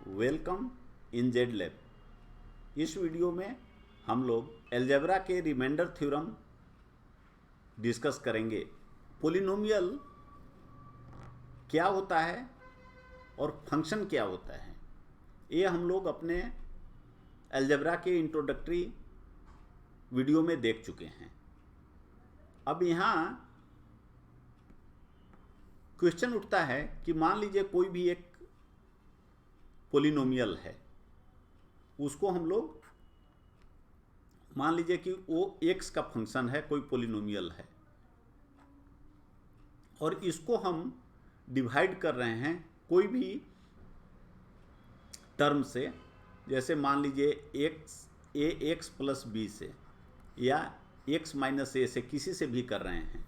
Welcome in Z lab. इस video में हम लोग अलजेब्रा के रिमाइंडर थ्योरम डिस्कस करेंगे। पोलिनोमियल क्या होता है और फंक्शन क्या होता है, ये हम लोग अपने अलजेब्रा के इंट्रोडक्टरी वीडियो में देख चुके हैं। अब यहाँ क्वेश्चन उठता है कि मान लीजिए कोई भी एक पोलिनोमियल है, उसको हम लोग मान लीजिए कि वो एक्स का फंक्शन है, कोई पोलिनोमियल है, और इसको हम डिवाइड कर रहे हैं कोई भी टर्म से, जैसे मान लीजिए एक्स प्लस बी से या एक्स माइनस ए से, किसी से भी कर रहे हैं,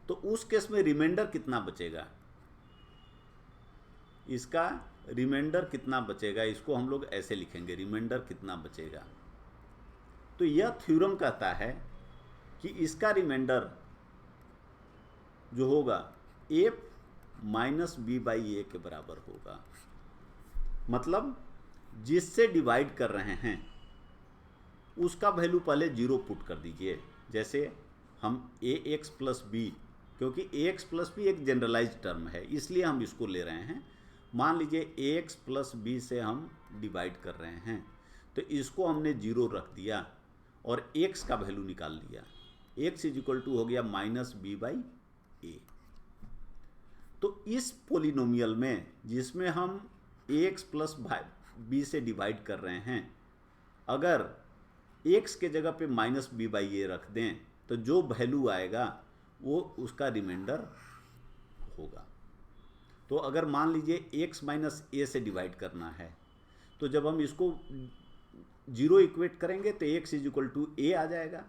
तो उस केस में रिमाइंडर कितना बचेगा, इसका रिमाइंडर कितना बचेगा, इसको हम लोग ऐसे लिखेंगे, रिमाइंडर कितना बचेगा। तो यह थ्योरम कहता है कि इसका रिमाइंडर जो होगा एफ माइनस बी बाई ए के बराबर होगा। मतलब जिससे डिवाइड कर रहे हैं उसका वैल्यू पहले जीरो पुट कर दीजिए। जैसे हम ए एक्स प्लस बी, क्योंकि ए एक्स प्लस बी एक जनरलाइज टर्म है इसलिए हम इसको ले रहे हैं। मान लीजिए ए एक्स प्लस बी से हम डिवाइड कर रहे हैं, तो इसको हमने जीरो रख दिया और एक्स का वैल्यू निकाल लिया। एक्स इज इक्वल टू हो गया माइनस बी बाई ए। तो इस पोलिनोमियल में जिसमें हम ए एक्स प्लस बी से डिवाइड कर रहे हैं, अगर एक्स के जगह पे माइनस बी बाई ए रख दें तो जो वैल्यू आएगा वो उसका रिमाइंडर होगा। तो अगर मान लीजिए एक्स माइनस ए से डिवाइड करना है, तो जब हम इसको जीरो इक्वेट करेंगे तो एक्स इज इक्वल टू ए आ जाएगा।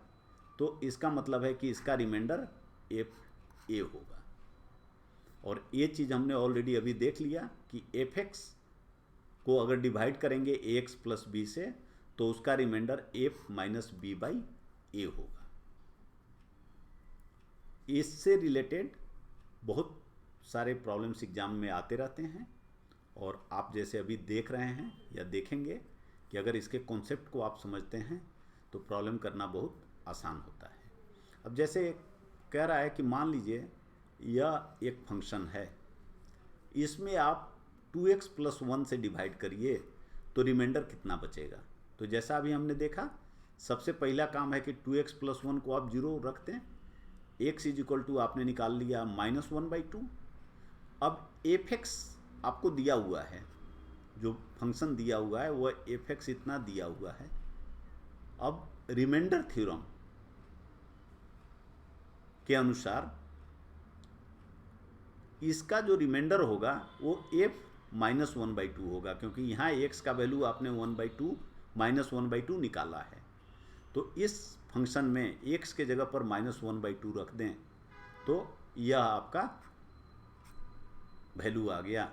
तो इसका मतलब है कि इसका रिमाइंडर एफ ए होगा। और ये चीज़ हमने ऑलरेडी अभी देख लिया कि एफ एक्स को अगर डिवाइड करेंगे ए एक्स प्लस बी से, तो उसका reminder F minus B by A होगा। इससे रिलेटेड बहुत सारे प्रॉब्लम्स एग्जाम में आते रहते हैं, और आप जैसे अभी देख रहे हैं या देखेंगे कि अगर इसके कॉन्सेप्ट को आप समझते हैं तो प्रॉब्लम करना बहुत आसान होता है। अब जैसे कह रहा है कि मान लीजिए यह एक फंक्शन है, इसमें आप 2x प्लस 1 से डिवाइड करिए तो रिमाइंडर कितना बचेगा। तो जैसा अभी हमने देखा, सबसे पहला काम है कि 2x प्लस 1 को आप जीरो रख दें। x इज इक्वल टू आपने निकाल लिया माइनस 1/2। अब एफ एक्स आपको दिया हुआ है, जो फंक्शन दिया हुआ है वह एफ एक्स इतना दिया हुआ है। अब रिमाइंडर थ्योरम के अनुसार इसका जो रिमाइंडर होगा वो एफ माइनस 1/2 होगा, क्योंकि यहाँ एक्स का वैल्यू आपने 1/2 माइनस 1/2 निकाला है। तो इस फंक्शन में एक्स के जगह पर माइनस 1/2 रख दें तो यह आपका वैल्यू आ गया।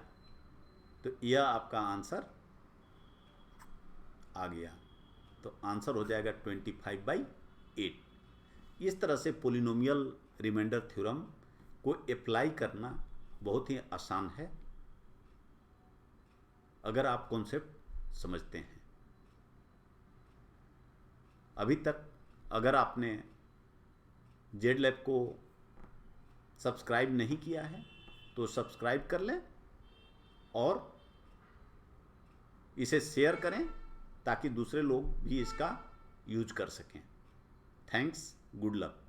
तो यह आपका आंसर आ गया। तो आंसर हो जाएगा 25/8। इस तरह से पोलिनोमियल रिमाइंडर थ्योरम को अप्लाई करना बहुत ही आसान है अगर आप कॉन्सेप्ट समझते हैं। अभी तक अगर आपने जेड लैब को सब्सक्राइब नहीं किया है तो सब्सक्राइब कर लें और इसे शेयर करें ताकि दूसरे लोग भी इसका यूज कर सकें। Thanks, good luck.